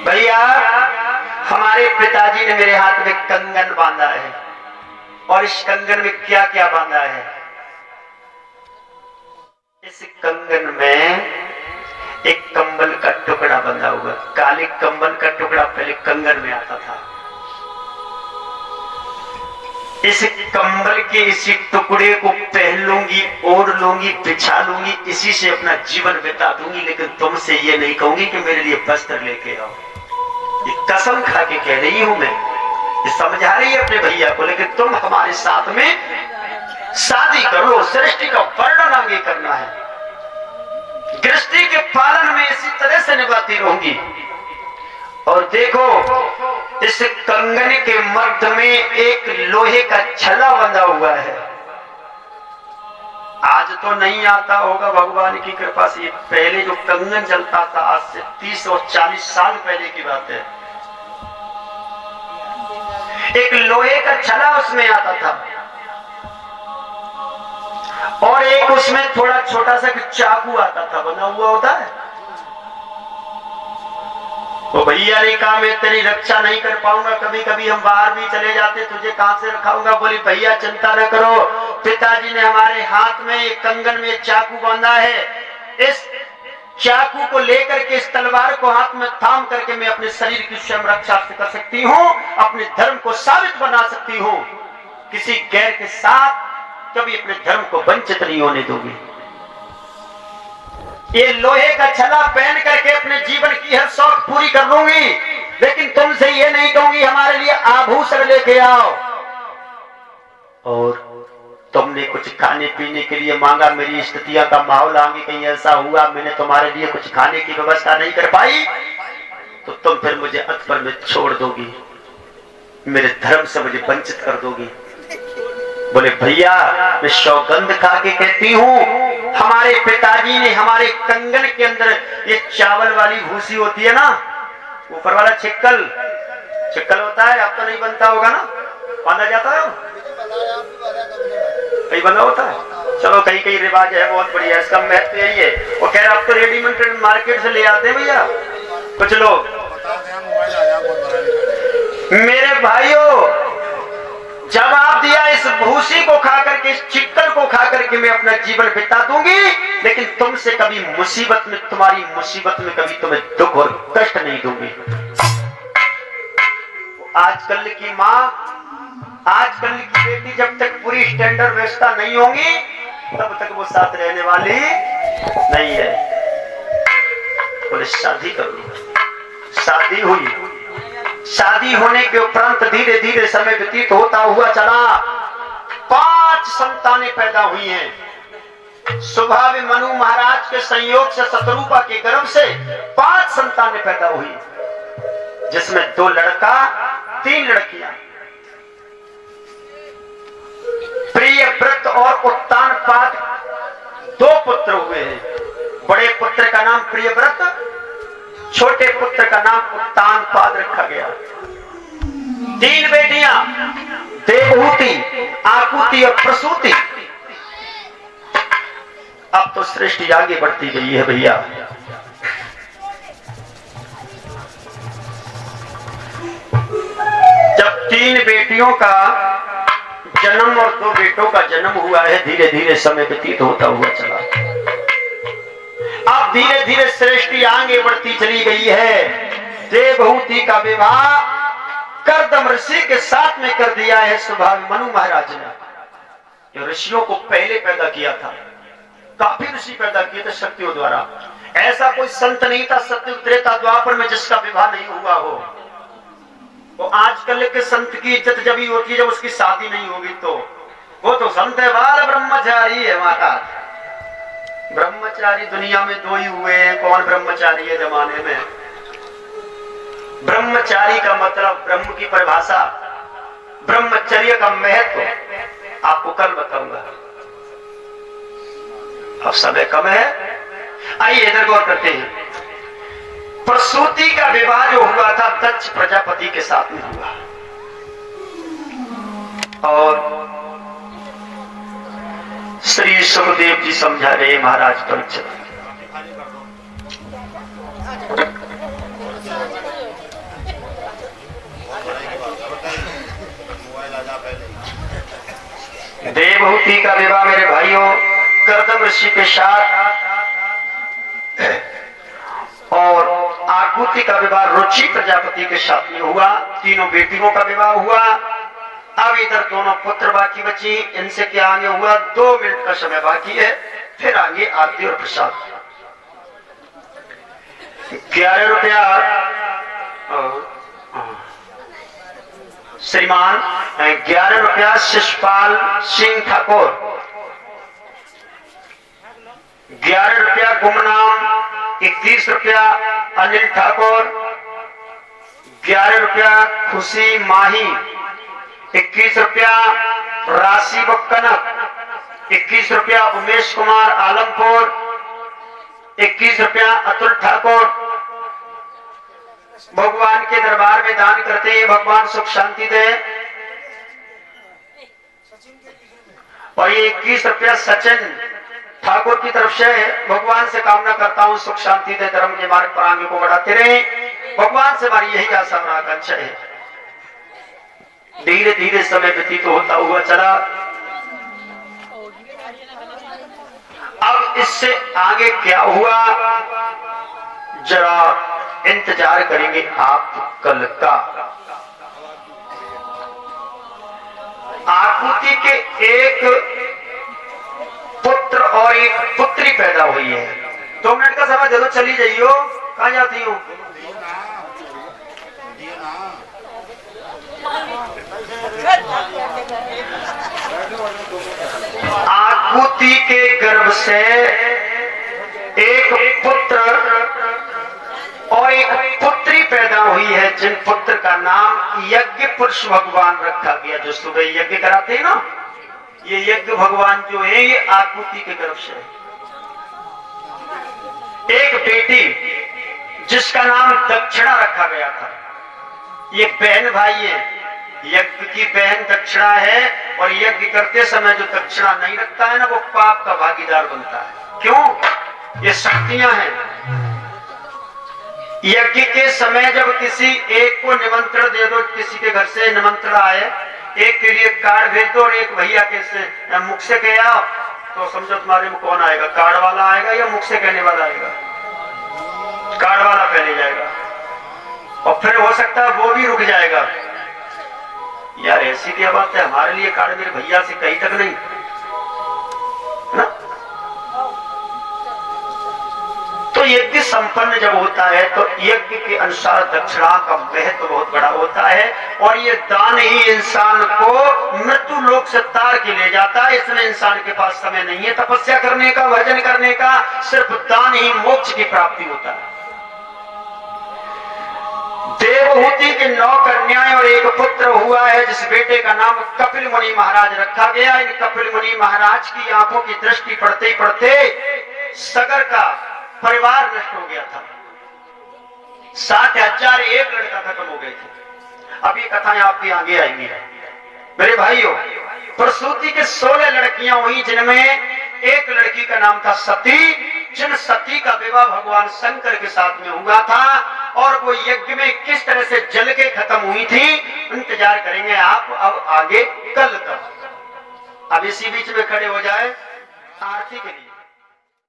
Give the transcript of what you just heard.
भैया हमारे पिताजी ने मेरे हाथ में कंगन बांधा है और इस कंगन में क्या क्या बांधा है। इस कंगन में एक कंबल का टुकड़ा बंधा हुआ। काले कंबल का टुकड़ा पहले कंगन में आता था। इस कंबल के इसी टुकड़े को पहन लूंगी, ओढ़ लूंगी, बिछा लूंगी, इसी से अपना जीवन बिता दूंगी। लेकिन तुमसे ये नहीं कहूंगी कि मेरे लिए वस्त्र लेके आओ। ये कसम खा के कह रही हूं मैं। ये समझा रही है अपने भैया को। लेकिन तुम हमारे साथ में शादी करो, सृष्टि का वर्णन आगे करना है। गृहस्थी के पालन में इसी तरह से निभाती रहूंगी। और देखो इस कंगन के मध्य में एक लोहे का छल्ला बंधा हुआ है। आज तो नहीं आता होगा, भगवान की कृपा से। पहले जो कंगन चलता था, आज से 30 और 40 साल पहले की बात है, एक लोहे का छल्ला उसमें आता था और एक उसमें थोड़ा छोटा सा चाकू आता था, बना हुआ होता है। तो भैया ने कहा मैं तेरी रक्षा नहीं कर पाऊंगा, कभी कभी हम बाहर भी चले जाते, तुझे कहां से रखाऊंगा। बोली भैया चिंता न करो, पिताजी ने हमारे हाथ में एक कंगन में चाकू बांधा है। इस चाकू को लेकर के, इस तलवार को हाथ में थाम करके मैं अपने शरीर की स्वयं रक्षा कर सकती हूँ, अपने धर्म को साबित बना सकती हूँ। किसी गैर के साथ कभी अपने धर्म को वंचित नहीं होने दूंगी। ये लोहे का छल्ला पहन करके अपने जीवन की हर शौक पूरी कर लूंगी। लेकिन तुमसे ये नहीं कहूंगी हमारे लिए आभूषण लेके आओ। और तुमने कुछ खाने पीने के लिए मांगा, मेरी स्थितियां का माहौल आगे कहीं ऐसा हुआ, मैंने तुम्हारे लिए कुछ खाने की व्यवस्था नहीं कर पाई, तो तुम फिर मुझे अतपर में छोड़ दोगी, मेरे धर्म से मुझे वंचित कर दोगी। बोले भैया मैं सौगंध खा के कहती हूँ, हमारे पिताजी ने हमारे कंगन के अंदर ये चावल वाली भूसी होती है ना, ऊपर वाला छिक्कल होता है, अब तो नहीं बनता होगा ना, बांधा जाता है, कहीं बना होता है। चलो कहीं कहीं रिवाज है, बहुत बढ़िया, इसका महत्व यही है। वो कह रहा अब तो रेडीमेड मार्केट से ले आते हैं भैया कुछ लोग। मेरे भाइयों जवाब दिया, इस भूसी को खा करके, इस चिक्कल को खा करके मैं अपना जीवन बिता दूंगी, लेकिन तुमसे कभी मुसीबत में, तुम्हारी मुसीबत में कभी तुम्हें दुख और कष्ट नहीं दूंगी। आजकल की माँ, आजकल की बेटी जब तक पूरी स्टैंडर्ड व्यवस्था नहीं होगी तब तक वो साथ रहने वाली नहीं है। बोले शादी कर लो। शादी हुई, शादी होने के उपरांत धीरे धीरे समय व्यतीत होता हुआ चला। 5 संतानें पैदा हुई हैं। सुबह में मनु महाराज के संयोग से शतरूपा के गर्भ से 5 संतानें पैदा हुई, जिसमें 2 लड़का 3 लड़कियां। प्रियव्रत और उत्तानपाद 2 पुत्र हुए हैं। बड़े पुत्र का नाम प्रियव्रत, छोटे पुत्र का नाम उत्तानपाद रखा गया। 3 बेटियां, देवहूति, आकुति और प्रसूति। अब तो सृष्टि आगे बढ़ती गई है भैया। जब 3 बेटियों का जन्म और 2 बेटों का जन्म हुआ है, धीरे धीरे समय व्यतीत होता हुआ चला। अब धीरे धीरे सृष्टि आगे बढ़ती चली गई है। देवहूति का विवाह कर्दम ऋषि के साथ में कर दिया है स्वभाव मनु महाराज ने, जो ऋषियों को पहले पैदा किया था। काफी ऋषि पैदा किए थे शक्तियों द्वारा। ऐसा कोई संत नहीं था सत्य त्रेता द्वापर में जिसका विवाह नहीं हुआ हो। तो आजकल के संत की इज्जत जब ही होती है जब उसकी शादी नहीं होगी, तो वो तो संत है, बाल ब्रह्मचारी है। महाराज ब्रह्मचारी दुनिया में 2 ही हुए हैं। कौन ब्रह्मचारी है जमाने में? ब्रह्मचारी का मतलब, ब्रह्म की परिभाषा, ब्रह्मचर्य का महत्व आपको कल बताऊंगा। अब समय कम है, आइए इधर गौर करते हैं। प्रसूति का विवाह जो हुआ था दक्ष प्रजापति के साथ में हुआ, और श्री सुखदेव जी समझा रहे महाराज परीक्षित। देवहूति का विवाह मेरे भाइयों कर्दम ऋषि के साथ और आकुति का विवाह रुचि प्रजापति के साथ में हुआ। तीनों बेटियों का विवाह हुआ। अब इधर दोनों पुत्र बाकी बची। इनसे क्या आगे हुआ? 2 मिनट का समय बाकी है, फिर आगे आरती और प्रसाद। 11 रुपया श्रीमान 11 रुपया शिषपाल सिंह ठाकुर, 11 रुपया गुमनाम, 31 रुपया अनिल ठाकुर, 11 रुपया खुशी माही, 21 रुपया राशि बक्कनक, 21 रुपया उमेश कुमार आलमपुर, 21 रुपया अतुल ठाकुर। भगवान के दरबार में दान करते हैं, भगवान सुख शांति दे। और ये 21 रुपया सचिन ठाकुर की तरफ से भगवान से कामना करता हूँ सुख शांति दे, धर्म के मार्ग पर आगे को बढ़ाते रहे। भगवान से हमारी यही आशा और आकांक्षा है। धीरे धीरे समय व्यतीत होता हुआ चला। अब इससे आगे क्या हुआ जरा इंतजार करेंगे आप कल का। आकुति के एक पुत्र और एक पुत्री पैदा हुई है। 2 मिनट का समय दे दो, चली जाइयो। कहां जाती हूँ? आकुति के गर्भ से एक पुत्र और एक पुत्री पैदा हुई है, जिन पुत्र का नाम यज्ञ पुरुष भगवान रखा गया। जो सुबह यज्ञ कराते हैं ना, ये यज्ञ भगवान जो है ये आकुति के गर्भ से। एक बेटी जिसका नाम दक्षिणा रखा गया था। ये बहन भाई है, यज्ञ की बहन दक्षिणा है। और यज्ञ करते समय जो दक्षिणा नहीं रखता है ना, वो पाप का भागीदार बनता है। क्यों? ये शक्तियां हैं। यज्ञ के समय जब किसी एक को निमंत्रण दे दो, किसी के घर से निमंत्रण आए, एक के लिए कार्ड भेज दो और एक भैया के मुख से कह आओ, तो समझो तुम्हारे में कौन आएगा? कार्ड वाला आएगा या मुख से कहने वाला आएगा? कार्ड वाला पहले जाएगा। और फिर हो सकता है वो भी रुक जाएगा। यार ऐसी क्या बात है, हमारे लिए कार्ड मेरे भैया से कहीं तक नहीं ना? तो यज्ञ संपन्न जब होता है तो यज्ञ के अनुसार दक्षिणा का महत्व बहुत बड़ा होता है। और ये दान ही इंसान को मृत्यु लोक से तार के ले जाता है। इसमें इंसान के पास समय नहीं है तपस्या करने का, भजन करने का। सिर्फ दान ही मोक्ष की प्राप्ति होता है। देवहूति की 9 कन्याएं और एक पुत्र हुआ है, जिस बेटे का नाम कपिल मुनि महाराज रखा गया। इन कपिल मुनि महाराज की आंखों की दृष्टि पड़ते ही पड़ते सगर का परिवार नष्ट हो गया था। 7,001 लड़का खत्म हो गए थे। अब ये कथाएं आपके आगे आएंगी। मेरे भाइयों, प्रसूति के 16 लड़कियां हुई, जिनमें एक लड़की का नाम था सती। जिन सती का विवाह भगवान शंकर के साथ में हुआ था और वो यज्ञ में किस तरह से जल के खत्म हुई थी, इंतजार करेंगे आप अब आगे कल का। अब इसी बीच में खड़े हो जाए आरती के लिए।